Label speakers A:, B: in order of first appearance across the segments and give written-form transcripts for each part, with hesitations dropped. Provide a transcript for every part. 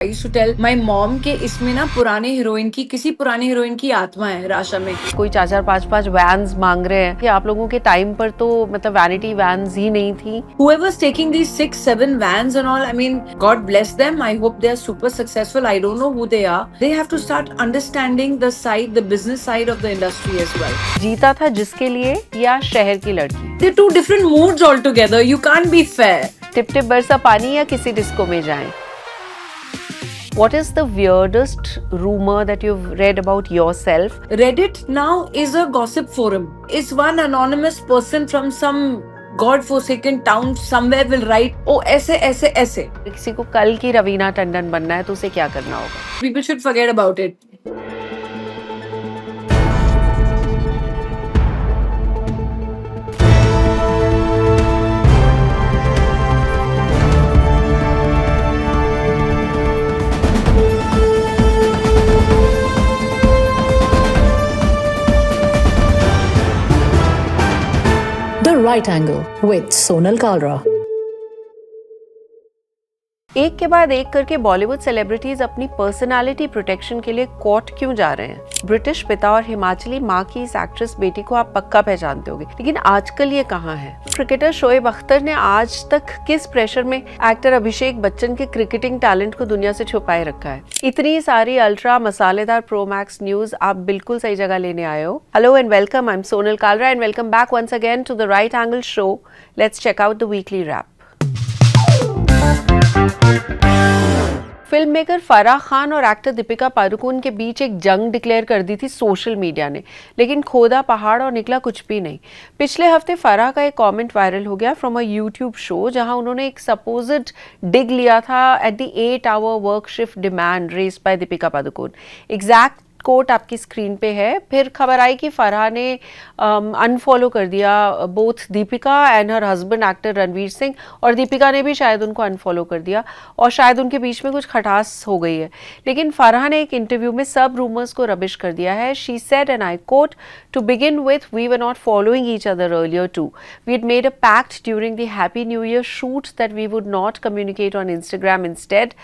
A: I used to tell my mom के इसमें ना किसी पुराने हीरोइन की आत्मा है राशा में।
B: कोई 4-4 5-5 वैन्स मांग रहे हैं कि आप लोगों के टाइम पर तो मतलब वैनिटी वैन्स ही नहीं थी।
A: Whoever's taking these 6-7 vans and all, I mean, God bless them. I hope they're super successful. I don't know who they are. They have to start understanding the business side of the industry as well.
B: जीता था जिसके लिए या शहर की लड़की।
A: They're two different moods altogether. You can't be fair.
B: Tip tip बरसा पानी या किसी डिस्को में जाएं। What is the weirdest rumor that you've read about yourself?
A: Reddit now is a gossip forum. It's one anonymous person from some God-forsaken town somewhere will write, oh, ऐसे.
B: किसी को कल की रवीना टंडन बनना है तो उसे क्या करना होगा?
A: People should forget about it.
C: The Right Angle with Sonal Kalra.
B: एक के बाद एक करके बॉलीवुड सेलिब्रिटीज अपनी पर्सनालिटी प्रोटेक्शन के लिए कोर्ट क्यों जा रहे हैं? ब्रिटिश पिता और हिमाचली माँ की इस एक्ट्रेस बेटी को आप पक्का पहचानते होंगे, लेकिन आजकल ये कहाँ है? क्रिकेटर शोएब अख्तर ने आज तक किस प्रेशर में एक्टर अभिषेक बच्चन के क्रिकेटिंग टैलेंट को दुनिया से छुपाए रखा है? इतनी सारी अल्ट्रा मसालेदार प्रो मैक्स न्यूज आप बिल्कुल सही जगह लेने आए हो। Hello and welcome, I am Sonal Kalra and welcome back once again to the right Angle show. Let's check out the weekly wrap. Film maker Farah Khan और एक्टर दीपिका पादुकोण के बीच एक जंग डिक्लेयर कर दी थी सोशल मीडिया ने, लेकिन खोदा पहाड़ और निकला कुछ भी नहीं। पिछले हफ्ते फराह का एक कमेंट वायरल हो गया फ्रॉम अ यूट्यूब शो, जहां उन्होंने एक सपोज्ड डिग लिया था at the 8-hour work shift demand raised by Deepika Padukone. Exact quote आपकी स्क्रीन पे है। फिर खबर आई कि फराह ने अनफॉलो कर दिया both Deepika and her husband actor Ranveer Singh, और दीपिका ने भी शायद उनको अनफॉलो कर दिया और शायद उनके बीच में कुछ खटास हो गई है। लेकिन फराह ने एक इंटरव्यू में सब रूमर्स को रबिश कर दिया है। She said and I quote, to begin with we were not following each other earlier too, we had made a pact during the Happy New Year shoot that we would not communicate on Instagram, instead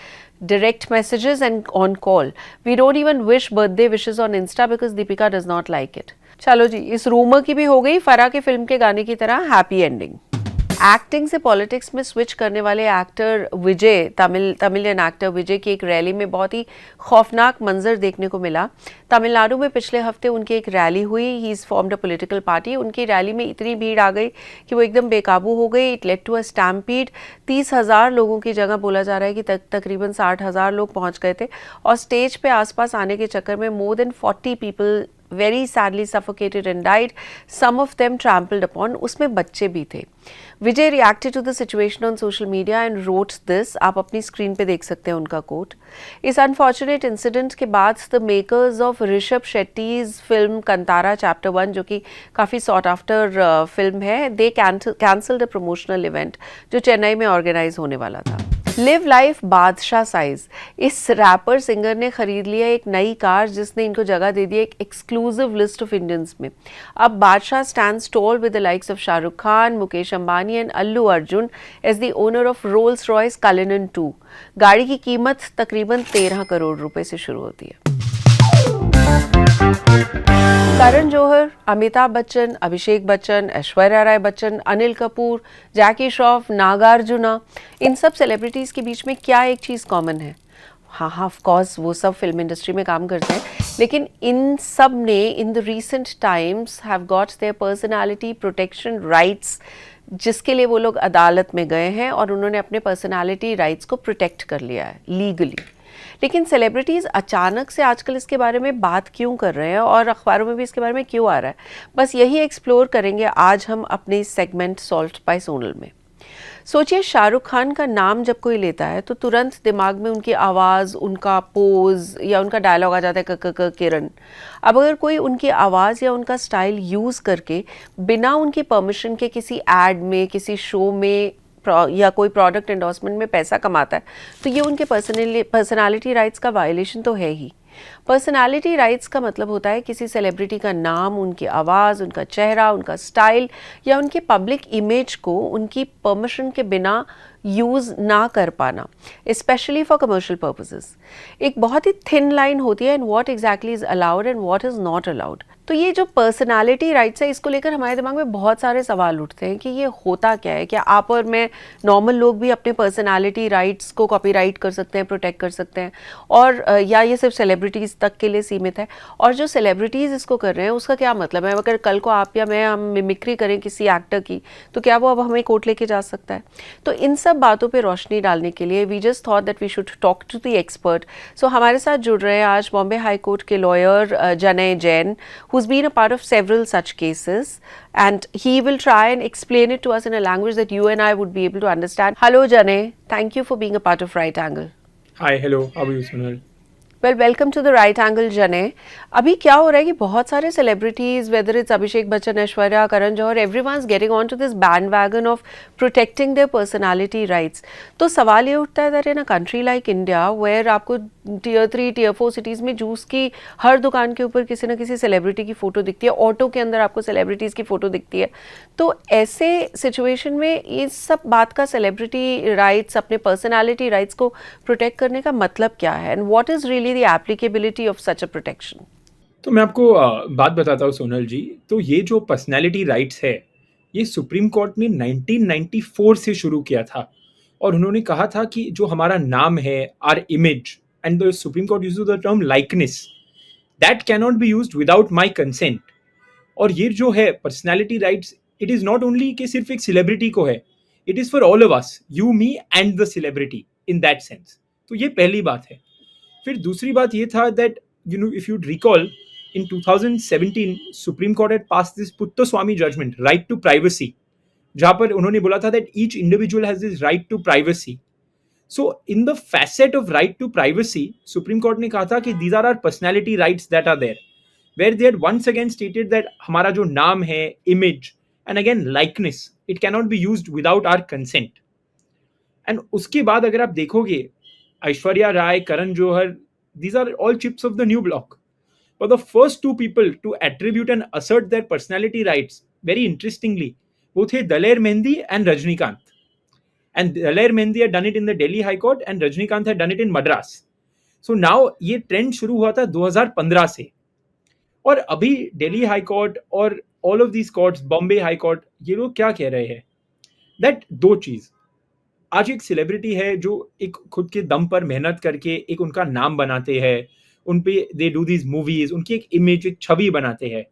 B: direct messages and on call. We don't even wish birthday wishes on Insta because Deepika does not like it. चलो जी, इस rumour की भी हो गई फराह के film के गाने की तरह हैप्पी एंडिंग। एक्टिंग से पॉलिटिक्स में स्विच करने वाले एक्टर विजय, तमिलियन एक्टर विजय की एक रैली में बहुत ही खौफनाक मंजर देखने को मिला। तमिलनाडु में पिछले हफ्ते उनकी एक रैली हुई। He is formed a political party. उनकी रैली में इतनी भीड़ आ गई कि वो एकदम बेकाबू हो गई। It led to a stampede. 30,000 लोगों की जगह बोला जा रहा है कि तकरीबन 60,000 लोग पहुंच गए थे, और स्टेज पे आसपास आने के चक्कर में more than 40 people very sadly suffocated and died, some of them trampled upon. उसमें बच्चे भी थे। विजय reacted to the situation on social media and wrote this. आप अपनी स्क्रीन पे देख सकते हैं उनका कोट। इस अनफॉर्चुनेट इंसिडेंट के बाद the makers of Rishabh Shetty's film Kantara chapter 1, जो कि काफ़ी सॉट आफ्टर फिल्म है, दे कैंसल्ड अ प्रमोशनल इवेंट जो चेन्नई में ऑर्गेनाइज होने वाला था। लिव लाइफ बादशाह साइज, इस रैपर सिंगर ने खरीद लिया एक नई कार जिसने इनको जगह दे दी एक एक्सक्लूसिव लिस्ट ऑफ इंडियंस में। अब Badshah stands tall with the likes of Shahrukh Khan, Mukesh Ambani and Allu Arjun as the owner of Rolls Royce Cullinan 2। गाड़ी की कीमत तकरीबन 13 करोड़ रुपए से शुरू होती है। करण जौहर, अमिताभ बच्चन, अभिषेक बच्चन, ऐश्वर्या राय बच्चन, अनिल कपूर, जैकी श्रॉफ, नागार्जुना, इन सब सेलिब्रिटीज़ के बीच में क्या एक चीज़ कॉमन है? हाँ, ऑफ कोर्स वो सब फिल्म इंडस्ट्री में काम करते हैं, लेकिन इन सब ने in the recent times have got there personality protection rights, जिसके लिए वो लोग अदालत में गए हैं और उन्होंने अपने पर्सनालिटी राइट्स को प्रोटेक्ट कर लिया है लीगली। लेकिन सेलिब्रिटीज़ अचानक से आजकल इसके बारे में बात क्यों कर रहे हैं और अखबारों में भी इसके बारे में क्यों आ रहा है, बस यही एक्सप्लोर करेंगे आज हम अपने सेगमेंट सॉल्व्ड बाय सोनल में। सोचिए, शाहरुख खान का नाम जब कोई लेता है तो तुरंत दिमाग में उनकी आवाज़, उनका पोज या उनका डायलॉग आ जाता है, क किरण। अब अगर कोई उनकी आवाज़ या उनका स्टाइल यूज़ करके बिना उनकी परमिशन के किसी एड में, किसी शो में या कोई प्रोडक्ट एंडोर्समेंट में पैसा कमाता है, तो ये उनके पर्सनालिटी राइट्स का वायलेशन तो है ही। पर्सनालिटी राइट्स का मतलब होता है किसी सेलिब्रिटी का नाम, उनकी आवाज़, उनका चेहरा, उनका स्टाइल या उनके पब्लिक इमेज को उनकी परमिशन के बिना यूज़ ना कर पाना, स्पेशली फॉर कमर्शियल पर्पसेस। एक बहुत ही थिन लाइन होती है in what exactly is allowed and what is not allowed. तो ये जो पर्सनालिटी राइट्स है, इसको लेकर हमारे दिमाग में बहुत सारे सवाल उठते हैं कि ये होता क्या है। क्या आप और मैं, नॉर्मल लोग भी अपने पर्सनालिटी राइट्स को कॉपीराइट कर सकते हैं, प्रोटेक्ट कर सकते हैं, और या ये सिर्फ सेलिब्रिटीज़ तक के लिए सीमित है? और जो सेलिब्रिटीज़ इसको कर रहे हैं उसका क्या मतलब है? अगर कल को आप या मैं हम मिमिक्री करें किसी एक्टर की, तो क्या वो अब हमें कोर्ट लेके जा सकता है? तो इन सब बातों पे रोशनी डालने के लिए we just thought that we should talk to the expert. So हमारे साथ जुड़ रहे हैं आज बॉम्बे हाई कोर्ट के lawyer Janay Jain, who's been a part of several such cases, and he will try and explain it to us in a language that you and I would be able to understand. Hello Janay, thank you for being a part of Right Angle.
D: Hi, hello, how are you, Sunil?
B: Well, welcome to the right angle Janay. अभी क्या हो रहा है कि बहुत सारे celebrities, whether it's Abhishek Bachchan, Aishwarya, Karan Johar, everyone is getting on to this bandwagon of protecting their personality rights. तो सवाल ये उठता है that in a country like India, where आपको टियर 3 टियर 4 सिटीज़ में जूस की हर दुकान के ऊपर किसी न किसी सेलिब्रिटी की फ़ोटो दिखती है, ऑटो के अंदर आपको सेलिब्रिटीज़ की फ़ोटो दिखती है। तो ऐसे सिचुएशन में इस सब बात का सेलिब्रिटी राइट्स, अपने पर्सनालिटी राइट्स को प्रोटेक्ट करने का मतलब क्या है, and what is really the applicability of such a protection?
D: तो मैं आपको बात बताता हूँ सोनल जी। तो ये जो पर्सनैलिटी राइट्स है, ये सुप्रीम कोर्ट ने 1994 से शुरू किया था, और उन्होंने कहा था कि जो हमारा नाम है, our image, and the supreme court used the term likeness, that can not be used without my consent. और ये जो है personality rights, it is not only कि सिर्फ एक सेलिब्रिटी को है, it is for all of us, you, me and the celebrity, in that sense. तो ये पहली बात है। फिर दूसरी बात ये था that if you recall in 2017 Supreme Court had passed this Puttaswamy judgment, right to privacy, जहां पर उन्होंने बोला था that each individual has this right to privacy. So in the facet of right to privacy, Supreme Court ने कहा था कि these are personality rights that are there, where they had once again stated that हमारा जो नाम है, image and again likeness, it can not be used without our consent. And उसके बाद अगर आप देखोगे, Aishwarya Rai, Karan Johar, these are all chips of the new block. But the first two people to attribute and assert their personality rights, very interestingly, वो थे Daler Mehndi and Rajinikanth. And Daler Mehndi had done it in the Delhi High Court and Rajinikanth had done it in Madras. So now ये trend शुरू हुआ था 2015 से, और अभी Delhi high Court और all of these courts, Bombay High Court, ये लोग क्या कह रहे हैं दैट दो चीज, आज एक सेलिब्रिटी है जो एक खुद के दम पर मेहनत करके एक उनका नाम बनाते हैं, उन पे दे डू दीज मूवीज, उनकी एक इमेज, एक छवि बनाते हैं।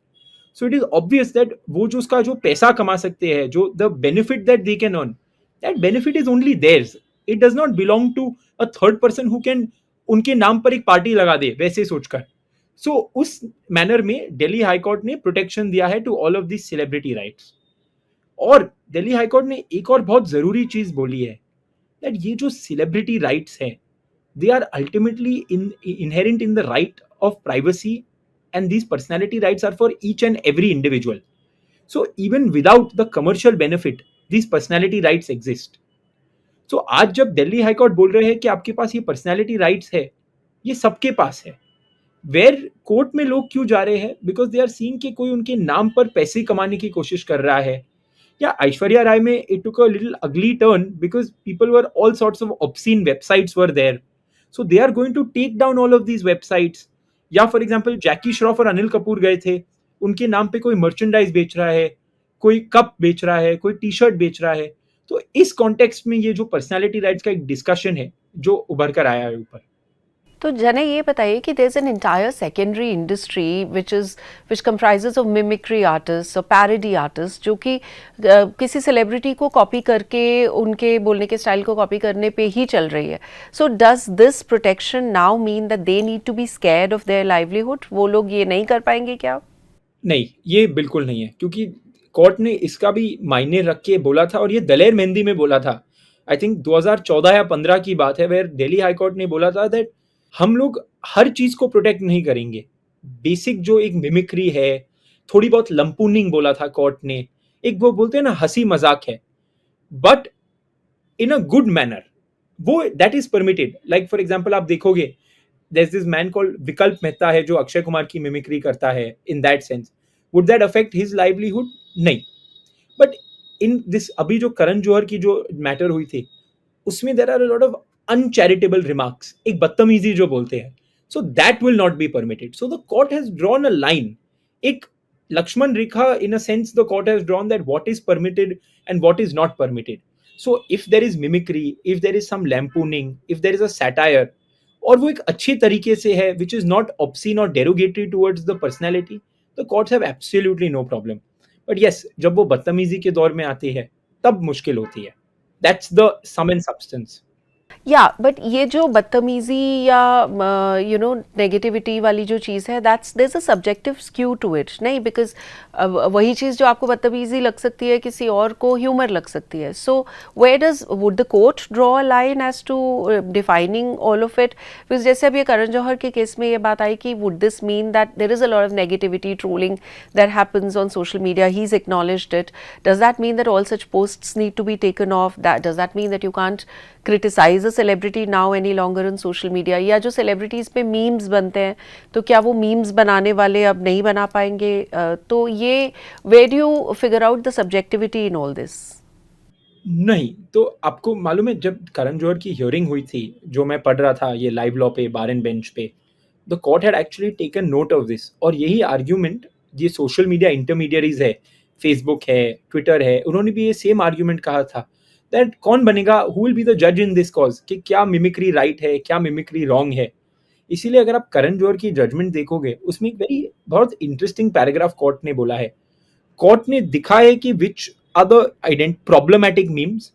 D: So it is obvious that वो जो उसका जो पैसा कमा सकते हैं, जो the benefit that they can earn, that benefit is only theirs, it does not belong to a third person who can उनके नाम पर एक पार्टी लगा दे, वैसे सोचकर। सो उस मैनर में दिल्ली हाई कोर्ट ने प्रोटेक्शन दिया है to all of this celebrity rights. और दिल्ली हाई कोर्ट ने एक और बहुत जरूरी चीज बोली है that ये जो celebrity rights है, they are ultimately inherent in the right of privacy, and these personality rights are for each and every individual. So even without the commercial benefit, these personality rights exist. So आज जब Delhi high court बोल रहे हैं कि आपके पास ये personality rights है, ये सबके पास है। वेयर कोर्ट में लोग क्यों जा रहे हैं? बिकॉज दे आर सीइंग कि कोई उनके नाम पर पैसे कमाने की कोशिश कर रहा है। या ऐश्वर्या राय में it took a little ugly turn because people were all sorts of obscene websites were there. So they are going to take down all of these websites. या फॉर एग्जाम्पल जैकी श्रॉफ और अनिल कपूर गए थे, उनके नाम पे कोई मर्चेंडाइज बेच रहा है, कोई कप बेच रहा है, कोई टी शर्ट बेच रहा है। तो इस कॉन्टेक्स्ट में ये जो पर्सनैलिटी राइट्स का एक डिस्कशन है जो उभर कर आया है ऊपर।
B: तो जनय, ये बताइए कि there is an entire secondary industry which comprises of mimicry artist और पैरोडी आर्टिस्ट, जो कि किसी सेलिब्रिटी को कॉपी करके उनके बोलने के स्टाइल को कॉपी करने पे ही चल रही है। So does this protection now mean that they need to be scared of their livelihood? वो लोग ये नहीं कर पाएंगे क्या?
D: नहीं, ये बिल्कुल नहीं है, क्योंकि कोर्ट ने इसका भी मायने रख के बोला था, और ये दलेर मेहंदी में बोला था। आई थिंक 2014 या 15 की बात है, वेयर दिल्ली हाई कोर्ट ने बोला था दैट हम लोग हर चीज को प्रोटेक्ट नहीं करेंगे। बेसिक जो एक मिमिक्री है, थोड़ी बहुत लंपूनिंग बोला था कोर्ट ने, एक वो बोलते हैं ना हंसी मजाक है, but in a good manner, वो that is permitted. Like for example आप देखोगे, there's this man called विकल्प मेहता है जो अक्षय कुमार की मिमिक्री करता है। इन that sense would that affect his livelihood? नहीं। बट इन दिस, अभी जो करण जौहर की जो मैटर हुई थी, उसमें there are a lot of uncharitable remarks, एक बदतमीजी जो बोलते हैं, so that will not be permitted. So the court has drawn a line, एक Lakshman Rekha, in a sense, the court has drawn that what is permitted and what is not permitted. So, if there is mimicry, if there is some lampooning, if there is a satire, और वो एक अच्छे तरीके से है, which is not obscene or derogatory towards the personality, the courts have absolutely no problem. But yes, जब वो बदतमीजी के दौर में आती है, तब मुश्किल होती है. That's the sum and substance.
B: या बट ये जो बदतमीजी या यू नो नेगेटिविटी वाली जो चीज़ है, that's there is a subjective skew to it, नहीं? बिकॉज वही चीज़ जो आपको बदतमीजी लग सकती है किसी और को ह्यूमर लग सकती है. So where does would the court draw a line as to defining all of it? Because जैसे अभी करण जौहर के केस में ये बात आई कि would this mean that there is a lot of negativity trolling that happens on social media, he is acknowledged it. Does that mean that all such posts need to be taken off? Does that mean that you can't criticise a celebrity now any longer on social media? या जो celebrities पे memes बनते हैं, तो क्या वो memes बनाने वाले अब नहीं बना पाएंगे? तो ये where do you figure out the subjectivity in all this?
D: नहीं, तो आपको मालूम है जब करण जौहर की हियरिंग हुई थी, जो मैं पढ़ रहा था ये लाइव लॉ पे, बार एंड बेंच पे, the court had actually taken note of this. और यही आर्ग्यूमेंट ये सोशल मीडिया इंटरमीडियरीज है, फेसबुक है, ट्विटर है, उन्होंने भी ये सेम आर्ग्यूमेंट कहा था दैट कौन बनेगा, हु विल बी द जज इन दिस कॉज, कि क्या मिमिक्री राइट है, क्या मिमिक्री रॉन्ग है. इसीलिए अगर आप करण जौहर की जजमेंट देखोगे, उसमें एक बहुत इंटरेस्टिंग पैराग्राफ कोर्ट ने बोला है. कोर्ट ने दिखा है कि which are the problematic memes,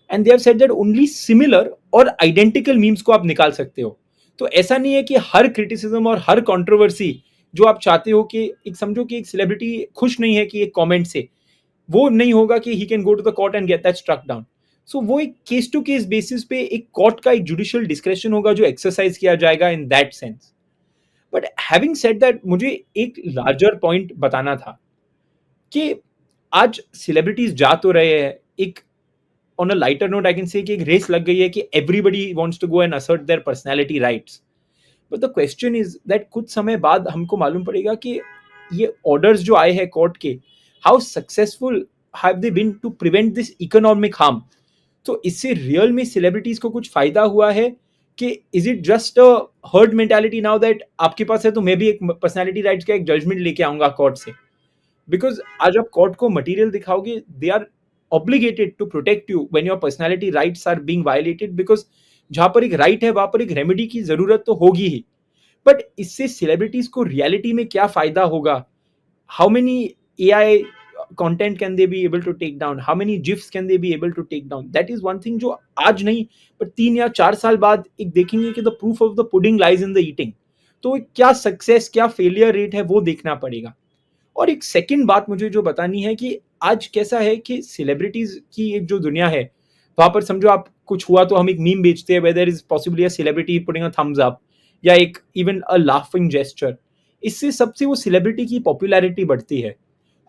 D: and they have said that only similar और आइडेंटिकल मीम्स को आप निकाल सकते हो. तो ऐसा नहीं है कि हर क्रिटिसिज्म और हर कंट्रोवर्सी जो आप चाहते हो कि एक समझो कि एक सेलिब्रिटी खुश नहीं है कि एक कमेंट से, वो नहीं होगा कि he can go to the court and get that struck down. So वो एक केस टू केस बेसिस पे एक कोर्ट का एक जुडिशियल डिस्क्रेशन होगा जो एक्सरसाइज किया जाएगा इन that sense. But having said that, मुझे एक लार्जर पॉइंट बताना था कि आज सेलिब्रिटीज जा तो रहे हैं, एक on a lighter note I can say कि एक रेस लग गई है कि everybody wants to go and assert their personality rights. But the question is that कुछ समय बाद हमको मालूम पड़ेगा कि ये ऑर्डर्स जो आए हैं कोर्ट के, how successful have they been to prevent this economic harm. तो इससे रियल में सेलिब्रिटीज को कुछ फायदा हुआ है कि is it just a herd mentality now that आपके पास है तो मैं भी एक पर्सनालिटी राइट्स का एक जजमेंट लेके आऊंगा कोर्ट से? बिकॉज आज आप कोर्ट को मटेरियल दिखाओगे, they are obligated to protect you when your personality rights are being violated, because जहां पर एक राइट है वहां पर एक रेमेडी की जरूरत तो होगी ही. बट इससे सेलिब्रिटीज को रियलिटी में क्या फायदा होगा? How many AI content can they be able to take down? How many GIFs can they be able to take down? That is one thing जो आज नहीं but 3 या 4 साल बाद एक देखेंगे कि the proof of the pudding lies in the eating. तो क्या सक्सेस, क्या फेलियर रेट है, वो देखना पड़ेगा. और एक सेकंड बात मुझे जो बतानी है कि आज कैसा है कि सेलिब्रिटीज की एक जो दुनिया है, वहां पर समझो आप कुछ हुआ तो हम एक मीम बेचते हैं, whether is possibly a celebrity putting a thumbs up या एक इवन अ लाफिंग जेस्चर, इससे सबसे वो सेलिब्रिटी की पॉपुलैरिटी बढ़ती है.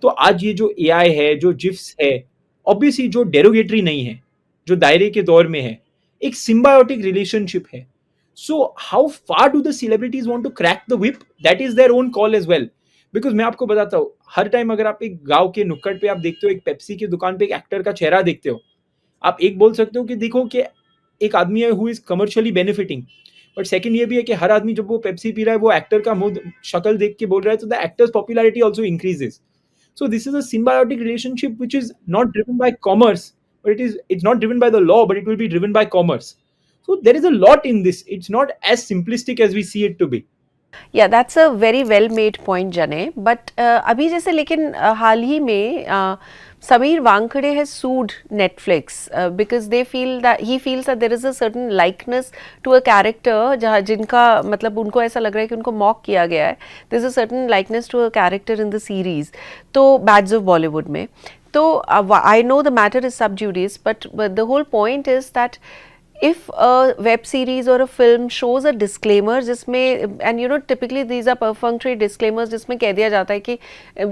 D: तो आज ये जो AI है, जो जिफ्स है, ऑब्वियसली जो डेरोगेटरी नहीं है, जो दायरे के दौर में है, एक सिम्बायोटिक रिलेशनशिप है. So how far do the celebrities want to crack the whip, that is their own call as well. Because मैं आपको बताता हूँ, हर टाइम अगर आप एक गांव के नुक्कड़ पे आप देखते हो, एक पेप्सी की दुकान पे एक एक्टर का चेहरा देखते हो, आप एक बोल सकते हो कि देखो कि एक आदमी है who is commercially benefiting. But second ये भी है कि हर आदमी जब वो पेप्सी पी रहा है, वो एक्टर का मुंह शक्ल देख के बोल रहा है, तो the actors popularity also increases. So this is a symbiotic relationship which is not driven by commerce, but it's not driven by the law, but it will be driven by commerce. So there is a lot in this. It's not as simplistic as we see it to be.
B: या that's a very well made point Janay. But अभी जैसे लेकिन हाल ही में Sameer Wankhede has sued Netflix because they feel that he feels that there is a certain likeness to a character, जहाँ जिनका मतलब उनको ऐसा लग रहा है कि उनको मॉक किया गया है. There is a certain likeness to a character in the series, तो बैड्स ऑफ बॉलीवुड में. तो I know the matter is sub judice, but the whole point is that if a web series or a film shows a disclaimer जिसमें, and you know typically these are perfunctory disclaimers जिसमें कह दिया जाता है कि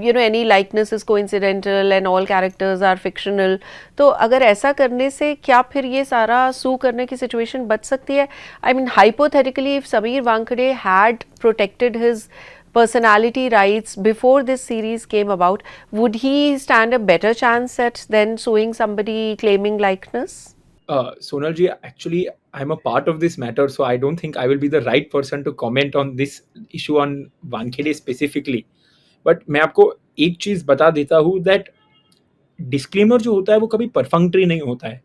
B: you know any likeness is coincidental and all characters are fictional, तो अगर ऐसा करने से क्या फिर ये सारा sue करने की situation बच सकती है? I mean hypothetically if Sameer Wankhede had protected his personality rights before this series came about, would he stand a better chance at then suing somebody claiming likeness?
D: Sonal ji, actually, I'm a part of this matter, so I don't think I will be the right person to comment on this issue on Wankhede specifically. But मैं आपको एक चीज बता देता हूँ that disclaimer जो होता है वो कभी परफंक्टरी नहीं होता है.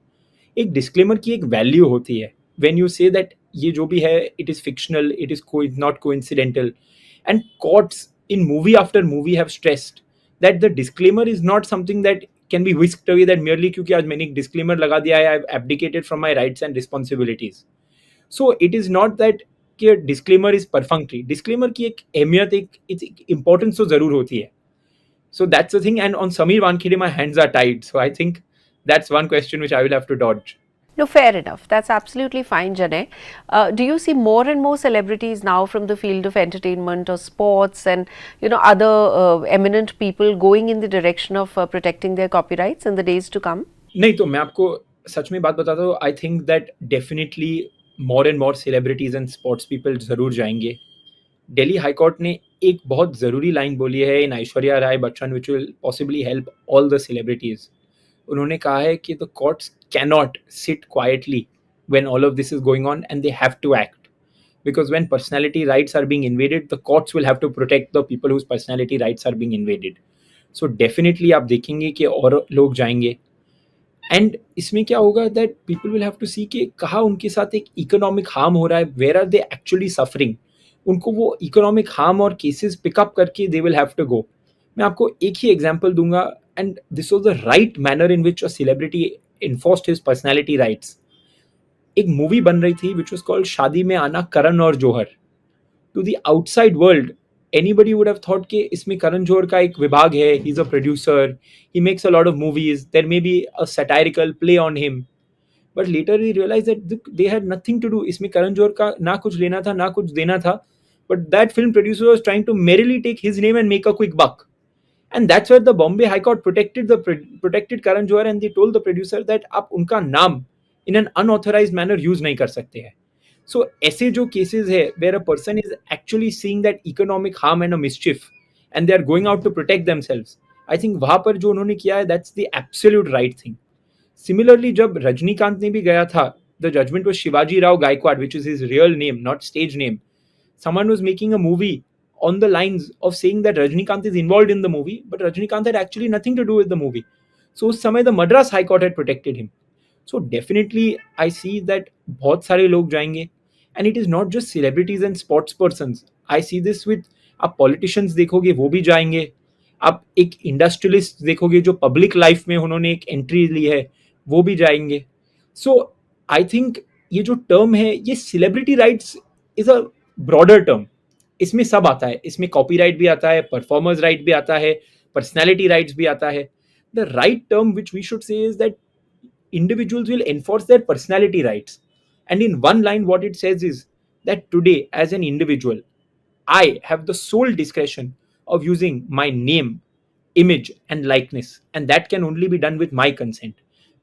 D: एक डिस्क्लेमर की एक वैल्यू होती है. व्हेन यू से दैट ये जो भी है it is fictional, it is not coincidental, and courts in movie after movie have stressed that the disclaimer is not something that can be whisked away, that merely क्योंकि आज मैंने एक disclaimer लगा दिया है, I have abdicated from my rights and responsibilities. So it is not that कि disclaimer is perfunctory. Disclaimer की एक अहमियत, एक इंपॉर्टेंस तो जरूर होती है. So that's the thing. And on Samir Wankhede, my hands are tied. So I think that's one question which I will have to dodge.
B: No, fair enough. That's absolutely fine, Janay. Do you see more and more celebrities now from the field of entertainment or sports and other eminent people going in the direction of protecting their copyrights in the days to come?
D: नहीं तो मैं आपको सच में बात बताता हूँ. I think that definitely more and more celebrities and sports people जरूर जाएंगे. दिल्ली हाई कोर्ट ने एक बहुत ज़रूरी लाइन बोली है in Aishwarya Rai Bachchan which will possibly help all the celebrities. उन्होंने कहा है कि the courts cannot sit quietly when all of this is going on, and they have to act, because when personality rights are being invaded, the courts will have to protect the people whose personality rights are being invaded. So definitely आप देखेंगे कि और लोग जाएंगे. And इसमें क्या होगा that people will have to see कि कहाँ उनके साथ एक इकोनॉमिक हार्म हो रहा है, where are they actually suffering. उनको वो इकोनॉमिक हार्म और केसेस पिकअप करके they will have to go. मैं आपको एक ही एग्जांपल दूंगा, and this was the right manner in which a celebrity enforced his personality rights. एक मूवी बन रही थी विच वाज कॉल्ड शादी में आना करण और Johar. To the outside world anybody would have thought कि इसमें करण जौहर का एक विभाग है, he is a producer, he makes a lot of movies, there may be a satirical play on him, but later we realized that they had nothing to do. इसमें करण जौहर का ना कुछ लेना था ना कुछ देना था, but that film producer was trying to merrily take his name and make a quick buck. And that's where the Bombay High Court protected Karan Johar, and they told the producer that आप उनका नाम in an unauthorized manner use नहीं कर सकते हैं. So ऐसे जो cases है where a person is actually seeing that economic harm and a mischief and they are going out to protect themselves, I think वहाँ पर जो उन्होंने किया है that's the absolute right thing. Similarly, जब रजनीकांत ने भी गया था, the judgment was Shivaji Rao Gaikwad, which is his real name, not stage name. Someone was making a movie on the lines of saying that Rajnikant is involved in the movie, but Rajnikant had actually nothing to do with the movie. So उस समय the Madras High Court had protected him. So definitely I see that बहुत सारे लोग जाएंगे, and it is not just celebrities and sports persons. I see this with आप politicians देखोगे वो भी जाएंगे, आप एक इंडस्ट्रियलिस्ट देखोगे जो पब्लिक लाइफ में उन्होंने एक एंट्री ली है वो भी जाएंगे. सो आई थिंक ये जो टर्म है ये celebrity rights is a broader term. इसमें सब आता है, इसमें कॉपीराइट भी आता है, परफॉर्मर्स राइट भी आता है, पर्सनैलिटी राइट्स भी आता है. The right term which we should say is that individuals will enforce their personality rights. And in one line, what it says is that today, as an individual, I have the sole discretion of using my name, image, and likeness, and that can only be done with my consent.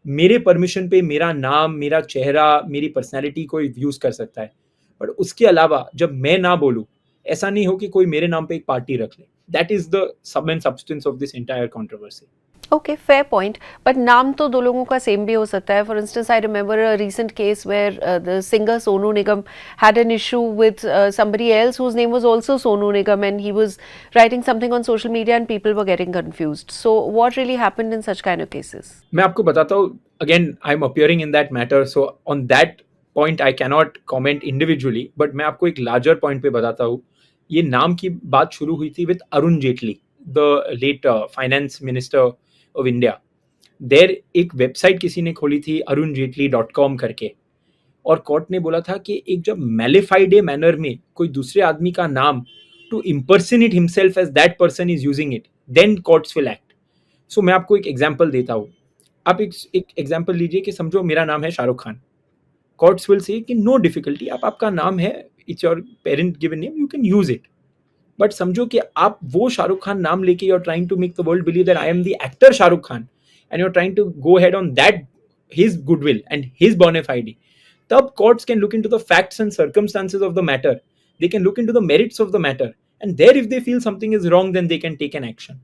D: मेरे permission पे मेरा नाम, मेरा चेहरा, मेरी personality कोई use कर सकता है, बट उसके अलावा जब मैं ना बोलूँ, ऐसा नहीं हो कि कोई मेरे नाम पे एक पार्टी रख ले. That is the sub and substance of this entire controversy.
B: Okay, fair point. But नाम तो दो लोगों का सेम भी हो सकता है. For instance, I remember a recent case where the singer Sonu Nigam had an issue with somebody else whose name was also Sonu Nigam, and he was writing something on social media and people were getting confused. So what really happened in such kind of cases?
D: मैं आपको बताता हूँ. Again, I'm appearing in that matter, so on that point I cannot comment individually, but मैं आपको एक larger point पे बताता हूँ. ये नाम की बात शुरू हुई थी with Arun Jaitley, the late finance minister of India. देर एक वेबसाइट किसी ने खोली थी arunjetli.com करके, और कोर्ट ने बोला था कि एक जब मैलिफाइड मैनर में कोई दूसरे आदमी का नाम to impersonate himself as that person is using it, then courts will act. So मैं आपको एक एग्जांपल देता हूँ. आप एक एग्जांपल लीजिए कि समझो मेरा नाम है Shahrukh Khan. Courts will say कि नो डिफिकल्टी, आपका नाम है, it's your parent given name, you can use it. But समझो कि आप वो शाहरुख खान नाम लेके you are trying to make the world believe that I am the actor Shahrukh Khan, and you are trying to go head on that his goodwill and his bonafide. तब courts can look into the facts and circumstances of the matter. They can look into the merits of the matter, and there if they feel something is wrong, then they can take an action.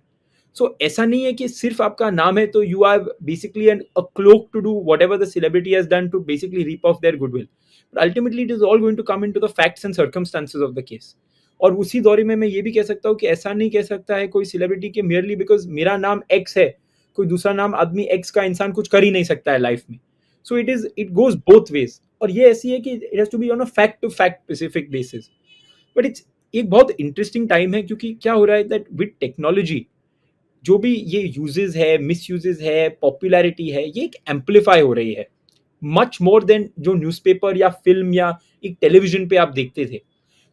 D: So ऐसा नहीं है कि सिर्फ आपका नाम है तो you are basically an a cloak to do whatever the celebrity has done to basically reap off their goodwill, but ultimately it is all going to come into the facts and circumstances of the case. और उसी दौरे में मैं ये भी कह सकता हूँ कि ऐसा नहीं कह सकता है कोई सेलिब्रिटी के मेयरली बिकॉज मेरा नाम एक्स है, कोई दूसरा नाम आदमी एक्स का इंसान कुछ कर ही नहीं सकता है लाइफ में। So it goes both ways, और ये ऐसी है कि it has to be on a fact to fact specific basis. But it's एक बहुत इंटरेस्टिंग टाइम है, क्योंकि क्या हो रहा है दैट विद टेक्नोलॉजी जो भी ये यूजेस है, मिस यूजेस है, पॉपुलैरिटी है, ये एक एम्पलीफाई हो रही है मच मोर देन जो न्यूज़पेपर या फिल्म या एक टेलीविजन पे आप देखते थे।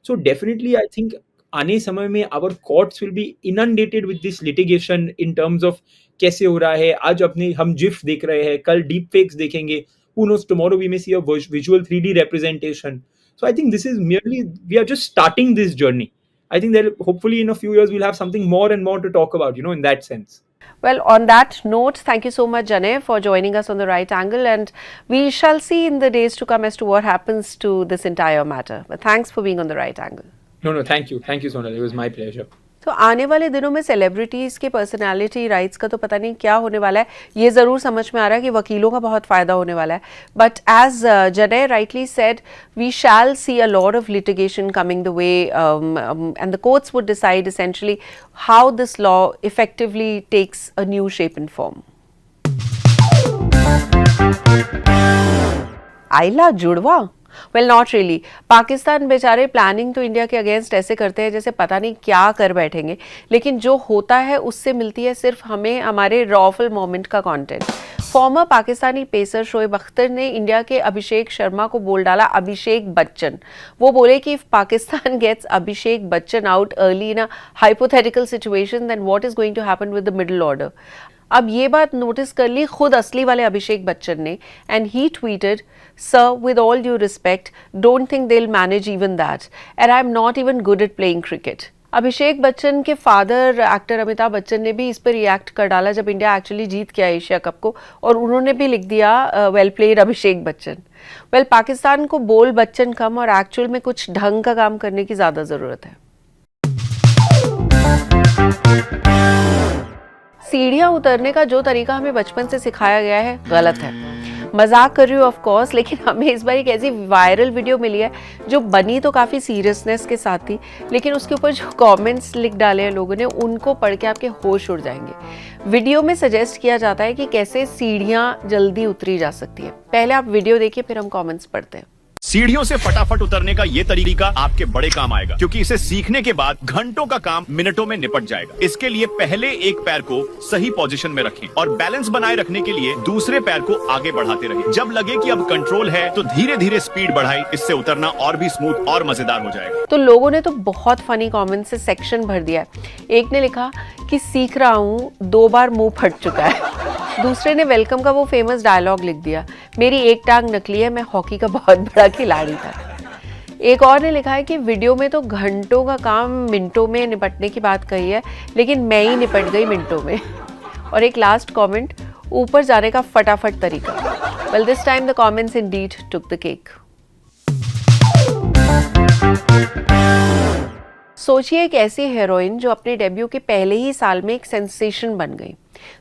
D: सो डेफिनेटली आई थिंक आने समय में our courts will be inundated with this litigation in terms of कैसे हो रहा है। आज अपने हम जिफ देख रहे हैं, कल डीप फेक्स देखेंगे, who knows, tomorrow we may see a visual 3D representation. So I think this is merely, we are just starting this journey. I think that hopefully in a few years we'll have something more and more to talk about, in that sense.
B: Well, on that note, thank you so much, Janay, for joining us on The Right Angle, and we shall see in the days to come as to what happens to this entire matter. But thanks for being on The Right Angle.
D: No, thank you. Thank you, Sonal. It was my pleasure.
B: तो आने वाले दिनों में celebrities के personality rights का तो पता नहीं क्या होने वाला है। ये ज़रूर समझ में आ रहा है कि वकीलों का बहुत फ़ायदा होने वाला है, बट एज जनय rightly said, we shall see a lot of litigation coming the way, and the courts would decide essentially how this law effectively takes a new shape and form. आइला जुड़वा? Well not really. पाकिस्तान बेचारे planning तो India के against ऐसे करते हैं जैसे पता नहीं क्या कर बैठेंगे, लेकिन जो होता है उससे मिलती है सिर्फ हमें हमारे रॉफल मोमेंट का content. Farmer Pakistani pacer Shoaib Akhtar ने इंडिया के अभिषेक शर्मा को बोल डाला अभिषेक बच्चन। वो बोले कि if Pakistan gets Abhishek Bachchan out early in a hypothetical situation, then what is going to happen with the middle order. अब ये बात नोटिस कर ली खुद असली वाले अभिषेक बच्चन ने, and he tweeted, "Sir, with all due respect, don't think they'll manage even that, and I'm not even good at playing cricket." Abhishek Bachchan के father actor Amitabh Bachchan ने भी इस पर रिएक्ट कर डाला जब इंडिया एक्चुअली जीत गया एशिया कप को, और उन्होंने भी लिख दिया well played Abhishek Bachchan. Well, Pakistan को बोल बच्चन कम और एक्चुअल में कुछ ढंग का काम करने की ज़्यादा ज़रूरत है। सीढ़ियाँ उतरने का जो तरीका हमें बचपन से सिखाया गया है गलत है। मजाक कर रही हूँ ऑफ कोर्स, लेकिन हमें इस बार एक ऐसी वायरल वीडियो मिली है जो बनी तो काफ़ी सीरियसनेस के साथ थी, लेकिन उसके ऊपर जो कमेंट्स लिख डाले हैं लोगों ने, उनको पढ़ के आपके होश उड़ जाएंगे। वीडियो में सजेस्ट किया जाता है कि कैसे सीढ़ियाँ जल्दी उतरी जा सकती है। पहले आप वीडियो देखिए, फिर हम कॉमेंट्स पढ़ते हैं।
E: सीढ़ियों से फटाफट उतरने का ये तरीका आपके बड़े काम आएगा, क्योंकि इसे सीखने के बाद घंटों का काम मिनटों में निपट जाएगा। इसके लिए पहले एक पैर को सही पोजीशन में रखें और बैलेंस बनाए रखने के लिए दूसरे पैर को आगे बढ़ाते रहें। जब लगे कि अब कंट्रोल है तो धीरे धीरे स्पीड बढ़ाएं, इससे उतरना और भी स्मूथ और मजेदार हो जाएगा।
B: तो लोगों ने तो बहुत फनी कमेंट से सेक्शन भर दिया है। एक ने लिखा कि सीख रहा हूँ, 2 बार मुंह फट चुका है। दूसरे ने वेलकम का वो फेमस डायलॉग लिख दिया, मेरी एक टांग नकली है, मैं हॉकी का बहुत बड़ा खिलाड़ी था। एक और ने लिखा है कि वीडियो में तो घंटों का काम मिनटों में निपटने की बात कही है, लेकिन मैं ही निपट गई मिनटों में। और एक लास्ट कमेंट, ऊपर जाने का फटाफट तरीका। Well, this time the comments Indeed took the cake. सोचिए एक ऐसी हीरोइन जो अपने डेब्यू के पहले ही साल में एक सेंसेशन बन गई।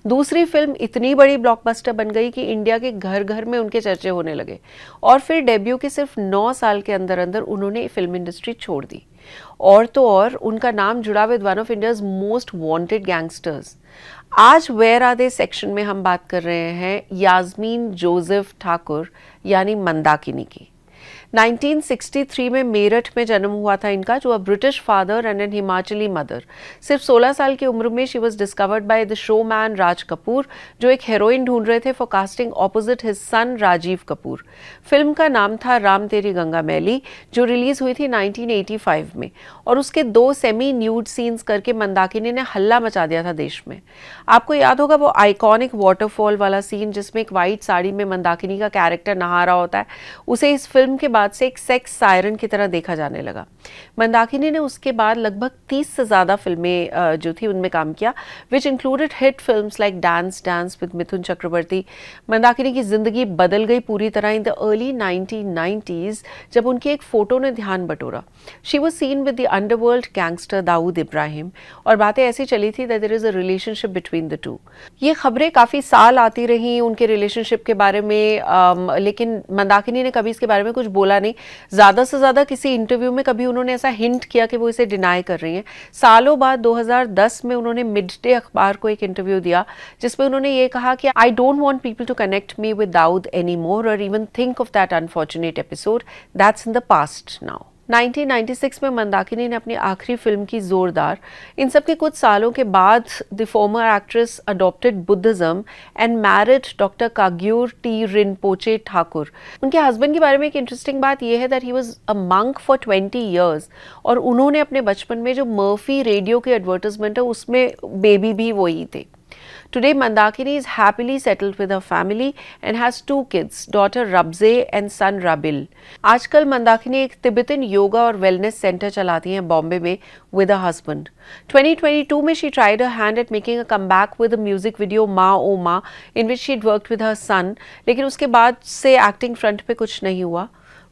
B: दूसरी फिल्म इतनी बड़ी ब्लॉकबस्टर बन गई कि इंडिया के घर घर में उनके चर्चे होने लगे, और फिर डेब्यू के सिर्फ 9 साल के अंदर अंदर उन्होंने फिल्म इंडस्ट्री छोड़ दी। और तो और उनका नाम जुड़ा with one of India's most wanted gangsters. आज वेयर आर दे सेक्शन में हम बात कर रहे हैं यास्मीन जोसेफ ठाकुर यानी मंदाकिनी की। 1963 में मेरठ में जन्म हुआ था इनका, जो a British father and an Himachali mother. सिर्फ 16 साल की उम्र में she was discovered by the showman Raj Kapoor, जो एक हीरोइन ढूंढ रहे थे for casting opposite his son Rajiv Kapoor. Film का नाम था राम तेरी गंगा मैली, जो रिलीज हुई थी 1985 में, और उसके 2 सेमी न्यूड सीन्स करके मंदाकिनी ने हल्ला मचा दिया था देश में। आपको याद होगा वो आइकॉनिक वाटरफॉल वाला सीन जिसमें एक वाइट साड़ी में मंदाकिनी का कैरेक्टर नहा रहा होता है, उसे इस फिल्म के बाद से एक सेक्स सायरन की तरह देखा जाने लगा। मंदाकिनी ने उसके बाद लगभग 30 से ज़्यादा फिल्में जो थी उनमें काम किया, which included hit films like dance dance with Mithun Chakraborty. Mandakini की ज़िंदगी बदल गई पूरी तरह इन द अर्ली 1990s जब उनकी एक फ़ोटो ने ध्यान बटोरा। She was seen with the underworld gangster Dawood Ibrahim और बातें ऐसी चली थी that there is a relationship between the two. ये खबरें काफ़ी साल आती रहीं उनके रिलेशनशिप के बारे में, लेकिन मंदाकिनी ने कभी इसके बारे में कुछ बोला नहीं। ज़्यादा से ज़्यादा किसी इंटरव्यू में कभी उन्होंने ऐसा हिंट किया कि वो इसे डिनाई कर रही हैं। सालों बाद 2010 में उन्होंने मिड डे अखबार को एक इंटरव्यू दिया जिसमें उन्होंने ये कहा कि I don't want people to connect me with Dawood any more और even think of that unfortunate episode, that's in the past now. 1996 में मंदाकिनी ने अपनी आखिरी फिल्म की जोरदार। इन सब के कुछ सालों के बाद the former actress adopted Buddhism and married doctor Kagyur T Rinpoche Thakur. उनके हस्बैंड के बारे में एक इंटरेस्टिंग बात यह है that he was a monk for 20 years और उन्होंने अपने बचपन में जो मर्फी रेडियो की एडवर्टाइजमेंट है उसमें बेबी भी वही थे। Today, Mandakini is happily settled with her family and has 2 kids, daughter Rabze and son Rabil. आजकल मंदाकिनी एक तिब्बतन योगा और वेलनेस सेंटर चलाती हैं बॉम्बे में with her husband. 2022 में she tried her hand at making a comeback with a music video Ma O Ma in which she'd worked with her son, लेकिन उसके बाद से एक्टिंग फ्रंट पे कुछ नहीं हुआ।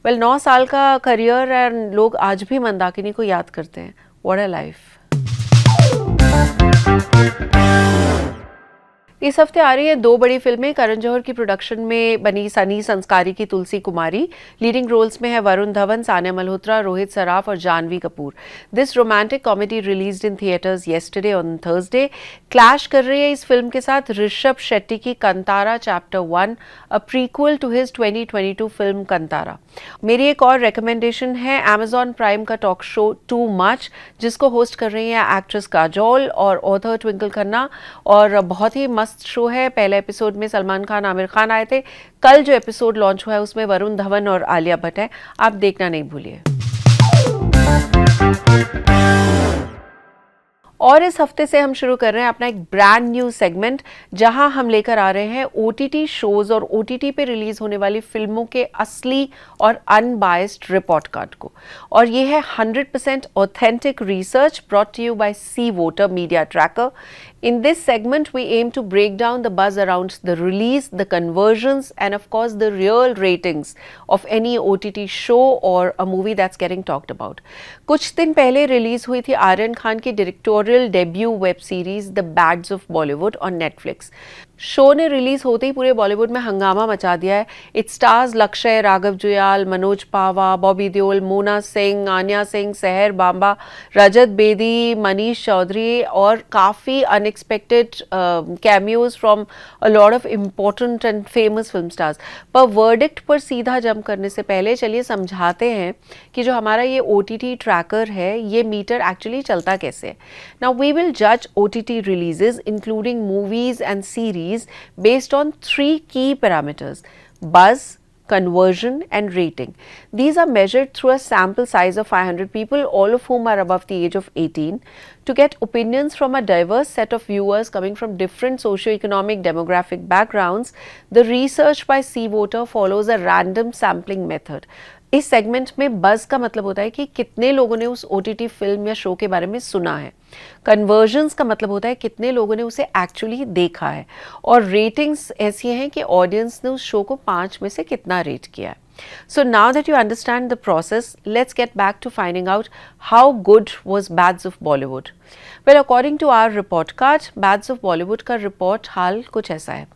B: Well, 9 साल का करियर और लोग आज भी मंदाकिनी को याद करते हैं। What a life! इस हफ्ते आ रही है 2 बड़ी फिल्में। करण जौहर की प्रोडक्शन में बनी सनी संस्कारी की तुलसी कुमारी। लीडिंग रोल्स में है वरुण धवन, सानिया मल्होत्रा, रोहित सराफ और Janhvi Kapoor. This romantic comedy released in theatres yesterday on Thursday. Clash कर रही है इस फिल्म के साथ ऋषभ शेट्टी की Kantara chapter 1, a prequel to his 2022 film Kantara. मेरी एक और रिकमेंडेशन है Amazon प्राइम का टॉक शो टू मच, जिसको होस्ट कर रही हैं एक्ट्रेस काजोल और ऑथर ट्विंकल खन्ना, और बहुत ही मस्त शो है। पहले एपिसोड में सलमान खान, आमिर खान आए थे। कल जो एपिसोड लॉन्च हुआ है उसमें वरुण धवन और आलिया भट्ट है। आप देखना नहीं भूलिए। और इस हफ्ते से हम शुरू कर रहे हैं अपना एक ब्रांड न्यू सेगमेंट, जहां हम लेकर आ रहे हैं OTT शोज और OTT पे रिलीज होने वाली फिल्मों के असली और अनबायस्ड रिपोर्ट कार्ड को। और ये है 100% authentic research brought to you by C voter media tracker. In this segment, we aim to break down the buzz around the release, the conversions, and of course the real ratings of any OTT show or a movie that's getting talked about. कुछ दिन पहले release हुई थी आर्यन खान की directorial debut web series the bads of Bollywood on Netflix. Show ने release होते ही पूरे बॉलीवुड में हंगामा मचा दिया है। इट स्टार्स लक्ष्य, राघव जुयाल, मनोज पावा, बॉबी देओल, मोना सिंह, आन्या सिंह, सहर बांबा, रजत बेदी, मनीष चौधरी और काफ़ी unexpected cameos from a lot of important and famous film stars. पर वर्डिक्ट पर सीधा जंप करने से पहले चलिए समझाते हैं कि जो हमारा ये OTT ट्रैकर है ये मीटर एक्चुअली चलता कैसे है। नाउ वी विल जज OTT releases including movies and series based on 3 key parameters: buzz, conversion and rating. These are measured through a sample size of 500 people, all of whom are above the age of 18, to get opinions from a diverse set of viewers coming from different socio-economic demographic backgrounds. The research by C Voter follows a random sampling method. इस segment में buzz का मतलब होता है कि कितने लोगों ने उस OTT फिल्म या शो के बारे में सुना है। कन्वर्जन्स का मतलब होता है कितने लोगों ने उसे एक्चुअली देखा है। और रेटिंग्स ऐसी हैं कि ऑडियंस ने उस शो को 5 में से कितना रेट किया है। So now that you understand the process, let's get back to finding out how good was Bads of Bollywood. Well, according to our report card, Bads of Bollywood का report हाल कुछ ऐसा है।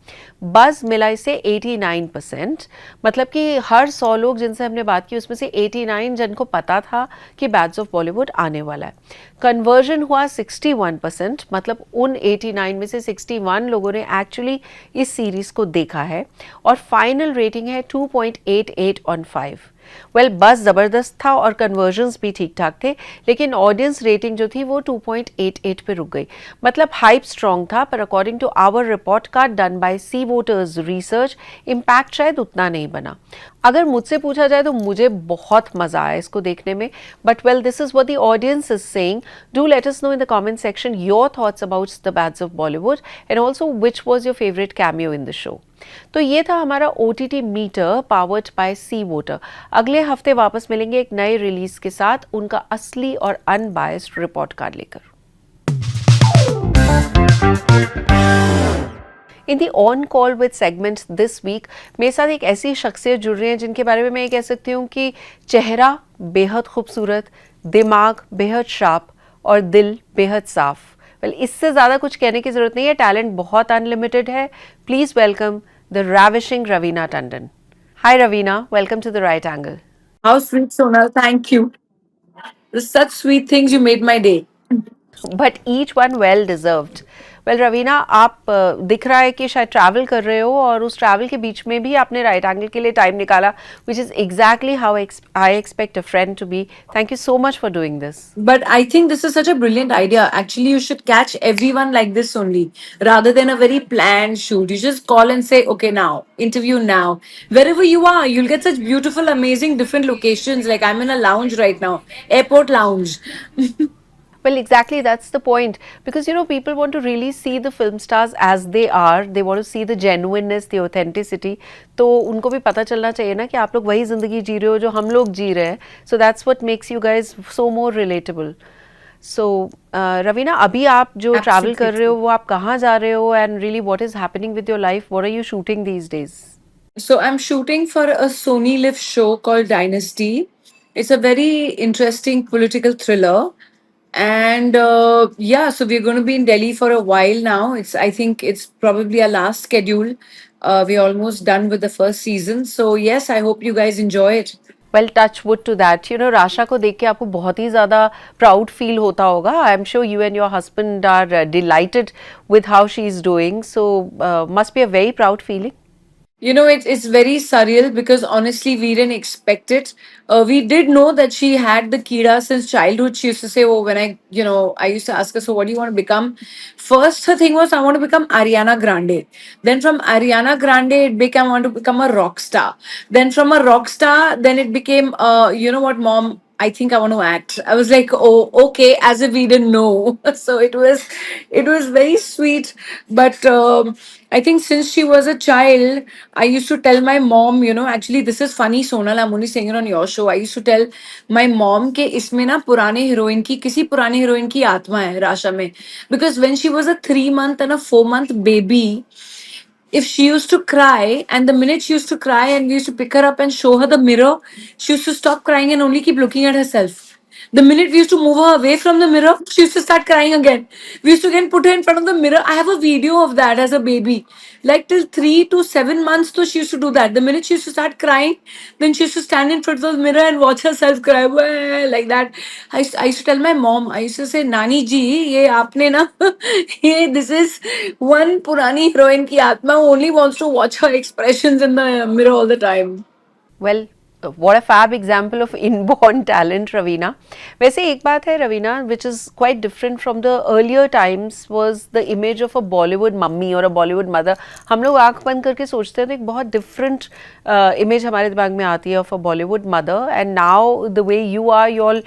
B: बज़ मिला इसे 89%, मतलब कि हर 100 लोग जिनसे हमने बात की उसमें से 89 जिनको पता था कि Bads of Bollywood आने वाला है। कन्वर्जन हुआ 61%, मतलब उन 89 में से 61 लोगों ने एक्चुअली इस सीरीज को देखा है। और फाइनल रेटिंग है 2.88 on 5। वेल, बस ज़बरदस्त था और कन्वर्जन्स भी ठीक ठाक थे, लेकिन ऑडियंस रेटिंग जो थी वो 2.88 पे रुक गई। मतलब हाइप स्ट्रॉन्ग था, पर according to our report card done by C voters research, impact शायद उतना नहीं बना। अगर मुझसे पूछा जाए तो मुझे बहुत मज़ा आया इसको देखने में, but well this is what the audience is saying. Do let us know in the comment section your thoughts about the bads of Bollywood and also which was your favourite cameo in the show. तो ये था हमारा OTT meter powered by C voter. अगले हफ्ते वापस मिलेंगे एक नए रिलीज के साथ, उनका असली और अनबायस्ड रिपोर्ट कार्ड लेकर. In the on call with segment this week मेरे साथ एक ऐसी शख्सियत जुड़ रही हैं जिनके बारे में मैं ये कह सकती हूँ कि चेहरा बेहद खूबसूरत, दिमाग बेहद शार्प और दिल बेहद साफ. वेल इससे ज़्यादा कुछ कहने की ज़रूरत नहीं है, टैलेंट बहुत अनलिमिटेड है. Please welcome the ravishing Raveena Tandon. Hi Raveena, welcome to the right angle.
A: How sweet, Sonal. Thank you. There's such sweet things. You made my day.
B: But each one well deserved. Well Raveena, आप दिख रहा है कि शायद travel कर रहे हो और उस ट्रैवल के बीच में भी आपने राइट एंगल के लिए टाइम निकाला, which is exactly how I expect a friend to be. Thank you so much for doing this.
A: But I think this is such a brilliant idea. Actually, you should catch everyone like this only, rather than a very planned shoot. You just call and say, okay, now, interview now. Wherever you are, you'll get such beautiful, amazing, different locations. Like I'm in a lounge right now, airport lounge.
B: Well, exactly, that's the point. Because, you know, people want to really see the film stars as they are. They want to see the genuineness, the authenticity. तो उनको भी पता चलना चाहिए ना कि आप लोग वही ज़िंदगी जी रहे हो जो हम लोग जी रहे हैं. So that's what makes you guys so more relatable. So, Raveena, अभी आप जो ट्रैवल कर रहे हो वो आप कहाँ जा रहे हो, and really what is happening with your life? What are you shooting these days?
A: So I'm shooting for a Sony Live show called Dynasty. It's a very interesting political thriller. And yeah, so we're going to be in Delhi for a while now. I think it's probably our last schedule. We're almost done with the first season. So yes, I hope you guys enjoy it.
B: Well touch wood to that. You know, Rasha को देख के आपको बहुत ही ज़्यादा proud feel होता होगा. I am sure you and your husband are delighted with how she is doing. So must be a very proud feeling.
A: You know, it's very surreal because honestly, we didn't expect it. We did know that she had the Kira since childhood. She used to say, "Oh, when I used to ask her, so what do you want to become?" First, her thing was, "I want to become Ariana Grande." Then from Ariana Grande, it became, "I want to become a rock star." Then from a rock star, then it became, "You know what, mom? I think I want to act." I was like, "Oh, okay," as if we didn't know. So it was very sweet, but. I think since she was a child, I used to tell my mom, actually this is funny, Sonal, I'm only saying it on your show. I used to tell my mom कि इसमें ना पुराने heroine की किसी पुराने heroine की आत्मा है राशा में. Because when she was a 3 month and a 4 month baby, if she used to cry, and the minute she used to cry and we used to pick her up and show her the mirror, she used to stop crying and only keep looking at herself. The minute we used to move her away from the mirror, she used to start crying again. We used to again put her in front of the mirror. I have a video of that as a baby. Like till 3 to 7 months, so she used to do that. The minute she used to start crying, then she used to stand in front of the mirror and watch herself cry. Well, like that. I used to tell my mom, I used to say, Nani ji, ye aapne na, this is one purani heroine ki atma who only wants to watch her expressions in the mirror all the time.
B: Well what a fab example of inborn talent, Ravina. वैसे एक बात है Raveena, which is quite different from the earlier times, was the image of a Bollywood mummy or a Bollywood mother. हम लोग आंख बंद करके सोचते हैं तो एक बहुत different image हमारे दिमाग में आती है of a Bollywood mother, and now the way you are, you all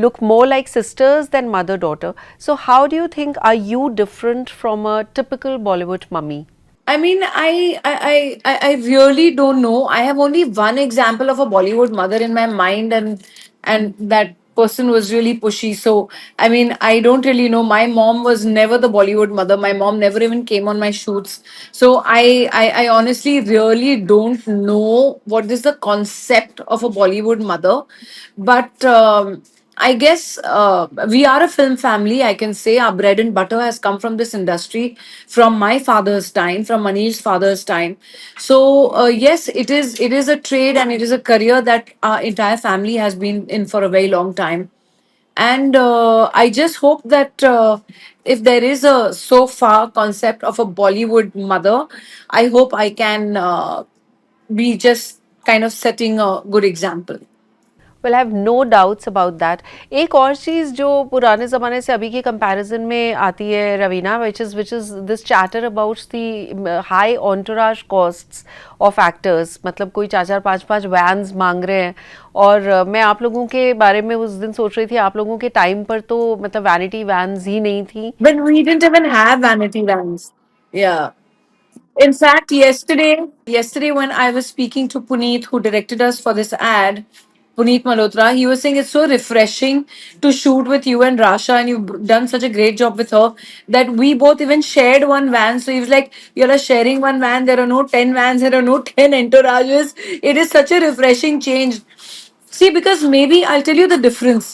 B: look more like sisters than mother daughter. So how do you think, are you different from a typical Bollywood mummy?
A: I mean, I really don't know. I have only one example of a Bollywood mother in my mind, and that person was really pushy. So I mean, I don't really know. My mom was never the Bollywood mother. My mom never even came on my shoots. So I honestly really don't know what is the concept of a Bollywood mother, but. I guess we are a film family. I can say our bread and butter has come from this industry from my father's time, from Manish's father's time. So yes, it is a trade and it is a career that our entire family has been in for a very long time. And I just hope that if there is a so far concept of a Bollywood mother, I hope I can be just kind of setting a good example.
B: Well, I have no doubts about that. एक और चीज़ जो पुराने ज़माने से अभी के comparison में आती है Raveena, which is this chatter about the high entourage costs of actors. मतलब कोई 4-4 5-5 वैन्स मांग रहे हैं और मैं आप लोगों के बारे में उस दिन सोच रही थी, आप लोगों के टाइम पर तो मतलब वैनिटी वैन्स ही नहीं थी.
A: But we didn't even have vanity vans. Yeah. In fact, yesterday when I was speaking to Puneet, who directed us for this ad, Puneet Malhotra, he was saying it's so refreshing to shoot with you and Rasha, and you've done such a great job with her that we both even shared one van. So he was like, "You're all sharing one van. There are no 10 vans. There are no 10 entourages. It is such a refreshing change." See, because maybe I'll tell you the difference.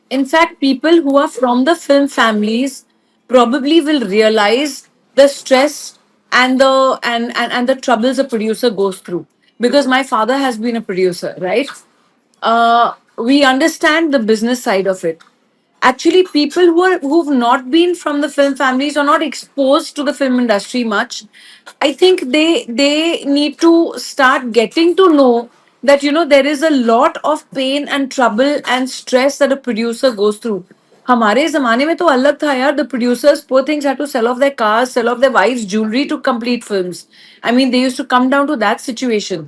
A: In fact, people who are from the film families probably will realize the stress and and the troubles a producer goes through. Because my father has been a producer, right? We understand the business side of it. Actually, people who've not been from the film families or not exposed to the film industry much, I think they need to start getting to know that there is a lot of pain and trouble and stress that a producer goes through. हमारे जमाने में तो अलग था यार. The producers, poor things, had to sell off their cars, sell off their wives' jewelry to complete films. I mean, they used to come down to that situation.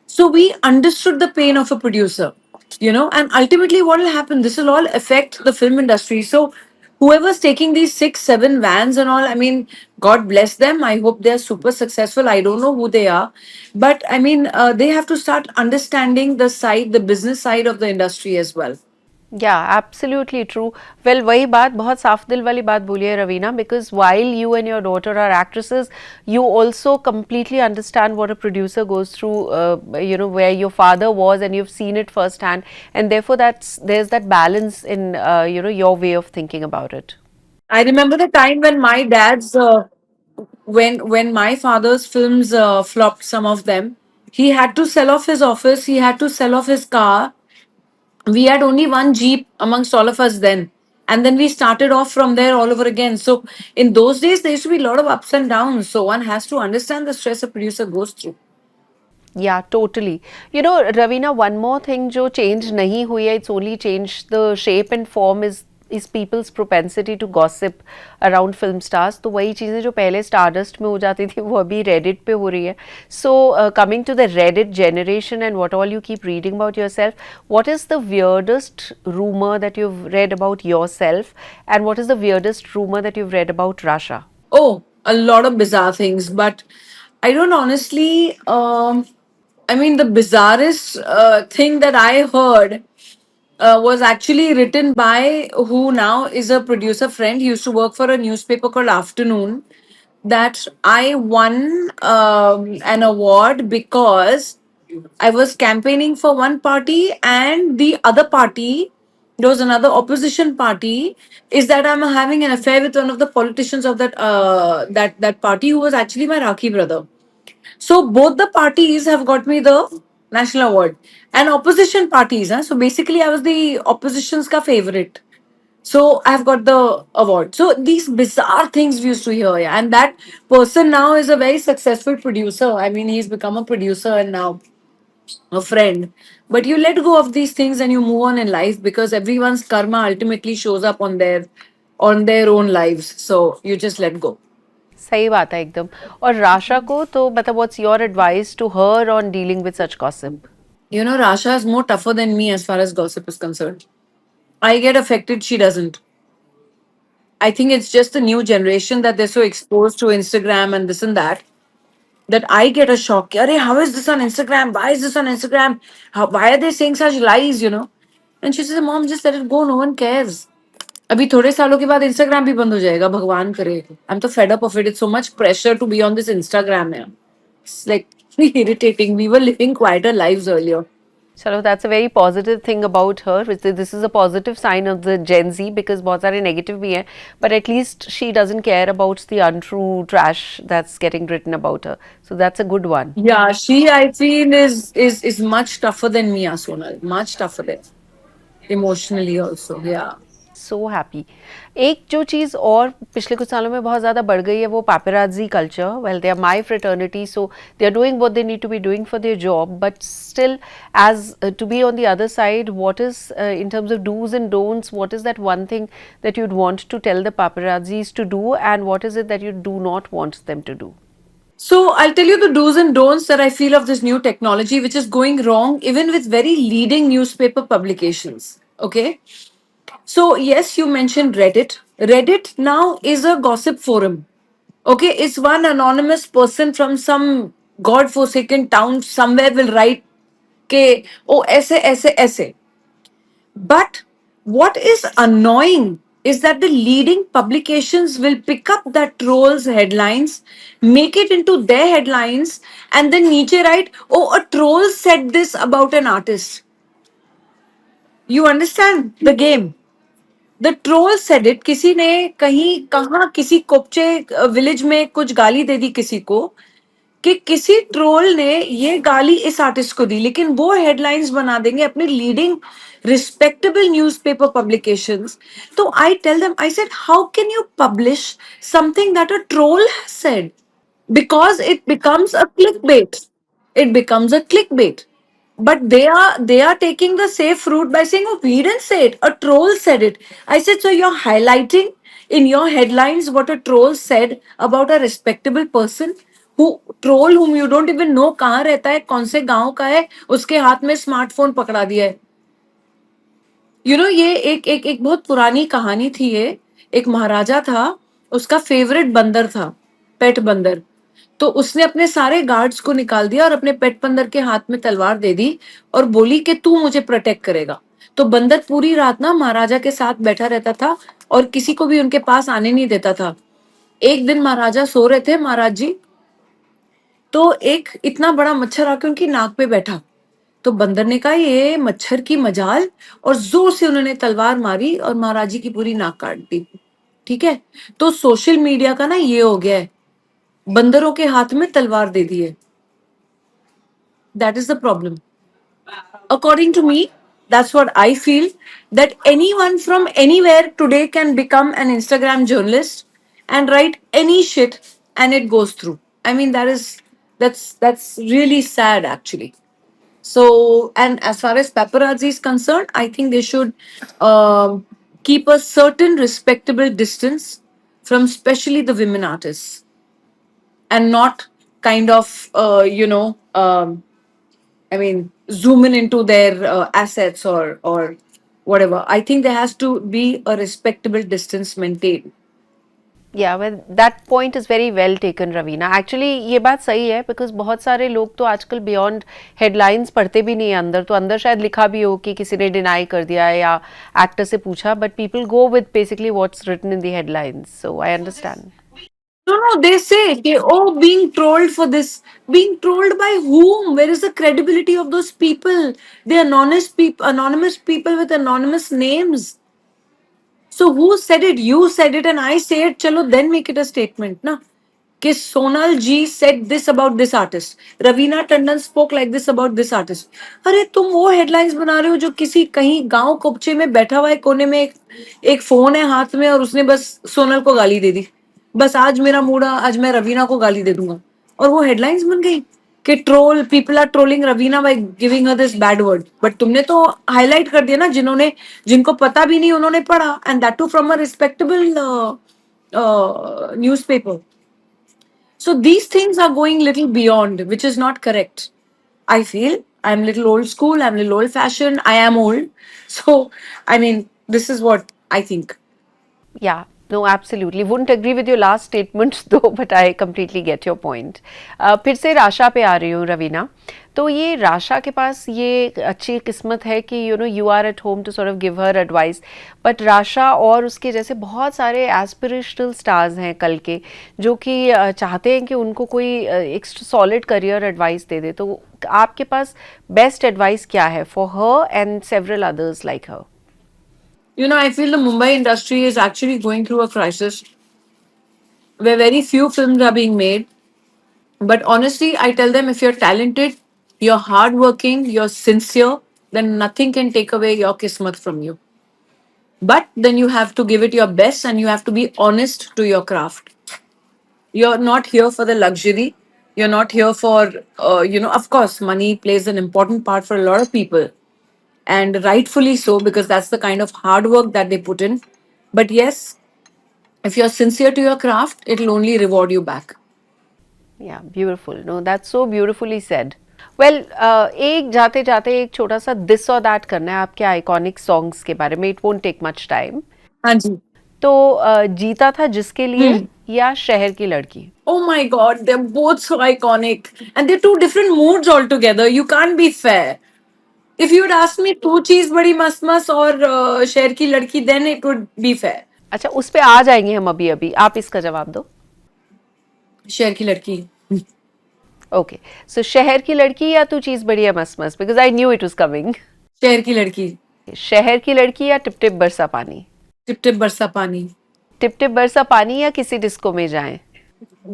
A: So we understood the pain of a producer, and ultimately what will happen? This will all affect the film industry. So whoever's taking these 6, 7 vans and all, I mean, God bless them. I hope they're super successful. I don't know who they are, but I mean, they have to start understanding the business side of the industry as well.
B: Yeah, absolutely true. Well, वही बात बहुत साफ दिल वाली बात बोली है Raveena, because while you and your daughter are actresses, you also completely understand what a producer goes through, where your father was and you've seen it firsthand, and therefore there's that balance in, your way of thinking about it.
A: I remember the time when my dad's when my father's films flopped, some of them. He had to sell off his office. He had to sell off his car. We had only one Jeep amongst all of us then. And then we started off from there all over again. So in those days, there used to be a lot of ups and downs. So one has to understand the stress a producer goes through.
B: Yeah, totally. You know, Ravina, one more thing जो change नहीं हुई है, it's only changed the shape and form is people's propensity to gossip around film stars. तो वही चीज़ें जो पहले Stardust में हो जाती थी वो अभी Reddit पे हो रही है. So coming to the Reddit generation and what all you keep reading about yourself, what is the weirdest rumor that you've read about yourself, and what is the weirdest rumor that you've read about Rasha?
A: Oh, a lot of bizarre things. But I don't honestly, I mean, the bizarrest thing that I heard was actually written by who now is a producer friend. He used to work for a newspaper called Afternoon. That I won an award because I was campaigning for one party, and the other party, there was another opposition party, is that I'm having an affair with one of the politicians of that party, who was actually my Rakhi brother. So both the parties have got me the national award, and opposition parties. Huh? So basically, I was the opposition's ka favorite. So I've got the award. So these bizarre things we used to hear, yeah. And that person now is a very successful producer. I mean, he's become a producer and now a friend. But you let go of these things and you move on in life, because everyone's karma ultimately shows up on their own lives. So you just let go.
B: सही बात है एकदम. और राशा को तो मतलब what's your advice to her on dealing with such gossip?
A: Rasha is more tougher than me as far as gossip is concerned. I get affected, she doesn't. I think it's just the new generation that they're so exposed to Instagram and this and that I get a shock. Arey, how is this on Instagram? Why is this on Instagram? Why are they saying such lies? And she says, Mom, just let it go. No one cares. अभी थोड़े सालों के बाद Instagram भी बंद हो जाएगा, भगवान करे. आई एम तो fed up of it. It's so much pressure to be on this Instagram. It's like irritating. We were living quieter lives earlier.
B: चलो, that's a very positive thing about her. This is a positive sign of the Gen Z, because बहुत सारे negative भी हैं, but at least she doesn't care about the untrue trash that's getting written about her. So that's a good one.
A: Yeah, she, I feel, is much tougher than me, Sonal. Much tougher than emotionally also. Yeah.
B: So happy. एक जो चीज़ और पिछले कुछ सालों में बहुत ज़्यादा बढ़ गई है वो paparazzi culture. Well they are my fraternity, so they are doing what they need to be doing for their job, but still as to be on the other side, what is in terms of do's and don'ts, what is that one thing that you'd want to tell the paparazzis to do, and what is it that you do not want them to do?
A: So I'll tell you the do's and don'ts that I feel of this new technology, which is going wrong even with very leading newspaper publications. Okay. So yes, you mentioned Reddit. Reddit now is a gossip forum. Okay, it's one anonymous person from some god-forsaken town somewhere will write ke oh aise aise aise. But what is annoying is that the leading publications will pick up that troll's headlines, make it into their headlines, and then niche write, oh, a troll said this about an artist. You understand the game? The troll said it, किसी ने कहीं कहा किसी कोपचे village में कुछ गाली दे दी किसी को, कि किसी ट्रोल ने ये गाली इस आर्टिस्ट को दी, लेकिन वो हेडलाइंस बना देंगे अपनी लीडिंग रिस्पेक्टेबल न्यूज़पेपर पब्लिकेशंस. तो I tell them, I said how can you publish something that a troll has said, because it becomes a clickbait. It becomes a clickbait. But they are taking the safe route by saying, oh, we didn't say it, a troll said it. I said, so you're highlighting in your headlines what a troll said about a respectable person, who troll whom you don't even know कहाँ रहता है, कौन से गांव का है, उसके हाथ में स्मार्टफोन पकड़ा दिया है. ये एक बहुत पुरानी कहानी थी. ये एक महाराजा था, उसका फेवरेट बंदर था, पेट बंदर. तो उसने अपने सारे गार्ड्स को निकाल दिया और अपने पेट बंदर के हाथ में तलवार दे दी और बोली कि तू मुझे प्रोटेक्ट करेगा. तो बंदर पूरी रात ना महाराजा के साथ बैठा रहता था और किसी को भी उनके पास आने नहीं देता था. एक दिन महाराजा सो रहे थे, महाराज जी, तो एक इतना बड़ा मच्छर आके उनकी नाक पे बैठा. तो बंदर ने कहा ये मच्छर की मजाल, और जोर से उन्होंने तलवार मारी और महाराज जी की पूरी नाक काट दी. ठीक है, तो सोशल मीडिया का ना ये हो गया है, बंदरों के हाथ में तलवार दे दी है. That is the problem. According to me, that's what I feel, that anyone from anywhere today can become an Instagram journalist and write any shit and it goes through. I mean, that's really sad actually. So, and as far as paparazzi is concerned, I think they should keep a certain respectable distance from especially the women artists, and not kind of, I mean, zoom in into their assets or whatever. I think there has to be a respectable distance maintained.
B: या well that point is very well taken Raveena. Actually ये बात सही है, because बहुत सारे लोग तो आजकल बियॉन्ड हेडलाइंस पढ़ते भी नहीं है. अंदर तो अंदर शायद लिखा भी हो कि किसी ने डिनाई कर दिया है या एक्टर से पूछा, but people go with basically what's written in the headlines. So I understand.
A: No, no, they say, okay, oh, being trolled for this. Being trolled by whom? Where is the credibility of those people? They're anonymous people with anonymous names. So who said it? You said it and I say it. Chalo, then make it a statement, na? कि सोनल जी said this about this artist. Raveena Tandon spoke like this about this artist. अरे तुम वो headlines बना रहे हो जो किसी कहीं गांव कोपचे में बैठा हुआ है कोने में, एक फोन है हाथ में और उसने बस सोनल को गाली दे दी. बस आज मेरा मूड है, आज मैं रवीना को गाली दे दूंगा, और वो हेडलाइंस बन गई कि troll, people are trolling Raveena by giving her this bad word. But तुमने तो हाईलाइट कर दिया ना, जिनको पता भी नहीं उन्होंने पढ़ा, and that too from a respectable newspaper. So these things are going little beyond, which is not correct. I feel I'm little old school, I'm little old fashioned, I am old. So, I mean, this is what I think.
B: Yeah, no, absolutely. Wouldn't agree with your last statement though, but I completely get your point. फिर से राशा पे आ रही हूँ रवीना. तो ये राशा के पास ये अच्छी किस्मत है कि you are at home to sort of give her advice, but Rasha और उसके जैसे बहुत सारे एस्पिरेशनल स्टार्स हैं कल के, जो कि चाहते हैं कि उनको कोई एक सॉलिड करियर एडवाइस दे दे. तो आपके पास बेस्ट एडवाइस क्या है for her and several others like her?
A: I feel the Mumbai industry is actually going through a crisis where very few films are being made. But honestly, I tell them, if you're talented, you're hardworking, you're sincere, then nothing can take away your kismat from you. but then you have to give it your best and you have to be honest to your craft. You're not here for the luxury. You're not here for, of course, money plays an important part for a lot of people, and rightfully so, because that's the kind of hard work that they put in. But yes, if you're sincere to your craft, it'll only reward you back.
B: Yeah, beautiful. No, that's so beautifully said. Well, एक जाते जाते एक छोटा सा this और that करना है आपके आइकॉनिक सॉन्ग्स के बारे में. It won't take much time.
A: हाँ जी.
B: तो जीता था जिसके लिए या शहर की लड़की?
A: Oh my God, they're both so iconic, and they're two different moods altogether. You can't be fair. If you'd asked me two cheese बड़ी मस्त मस्त और शहर की लड़की, then it would be fair.
B: अच्छा, उस पे आ जाएंगे हम अभी अभी. आप इसका जवाब दो.
A: शहर की लड़की.
B: ओके, सो शहर की लड़की या तू चीज बड़ी है मस्त मस्त, because I knew it was coming.
A: शहर की लड़की.
B: शहर की लड़की या टिप टिप बरसा पानी?
A: टिप टिप बरसा पानी.
B: टिप टिप बरसा पानी या किसी डिस्को में जाएं?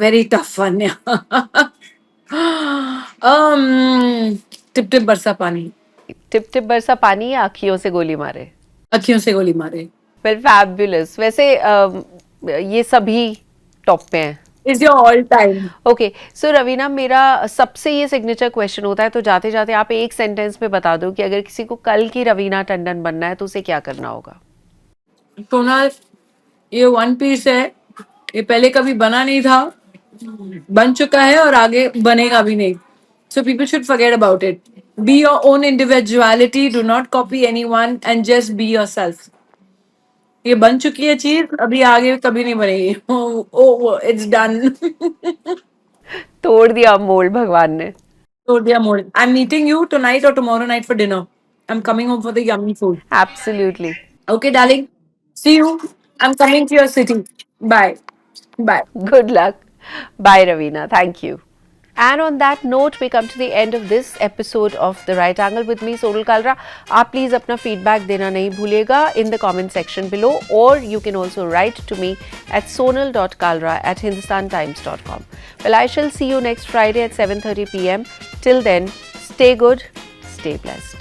A: Very tough one. Yeah. Tip tip बरसा पानी.
B: टिप टिप बरसा पानी या अखियों से गोली मारे?
A: अखियों से गोली मारे.
B: Well, fabulous. वैसे ये सभी टॉप पे हैं.
A: Is your all time.
B: Okay, so Raveena, मेरा सबसे ये सिग्नेचर क्वेश्चन होता है, तो जाते जाते आप एक सेंटेंस में बता दो कि अगर किसी को कल की रवीना टंडन बनना है तो उसे क्या करना होगा?
A: सोनल, ये वन पीस है, ये पहले कभी बना नहीं था, बन चुका है और आगे बनेगा भी नहीं. So people should forget about it. Be your own individuality. Do not copy anyone and just be yourself. ये बन चुकी है चीज, अभी आगे कभी नहीं बनेगी. Oh, it's done.
B: तोड़ दिया मोल्ड भगवान ने.
A: तोड़ दिया mould. I'm meeting you tonight or tomorrow night for dinner. I'm coming home for the yummy food.
B: Absolutely.
A: Okay, darling. See you. I'm coming to your city. Bye. Bye.
B: Good luck. Bye, Ravina. Thank you. And on that note, we come to the end of this episode of The Right Angle with me, Sonal Kalra. आप please अपना feedback देना नहीं भूलिएगा in the comment section below, or you can also write to me at sonal.kalra@hindustantimes.com. Well, I shall see you next Friday at 7:30 p.m. Till then, stay good, stay blessed.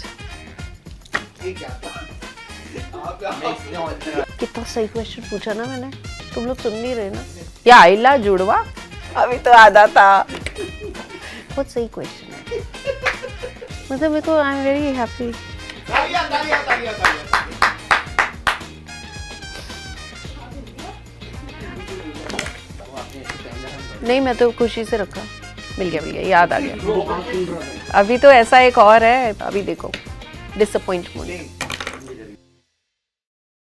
B: कितना सही question पूछा ना मैंने, तुम लोग सुन नहीं रहे ना? या आइला जुड़वा, अभी तो आधा था. बहुत सही क्वेश्चन है, मतलब मेरे को आई एम वेरी हैप्पी. नहीं, मैं तो खुशी से रखा. मिल गया, याद आ गया. अभी तो ऐसा एक और है, अभी देखो, डिसअपॉइंटमेंट.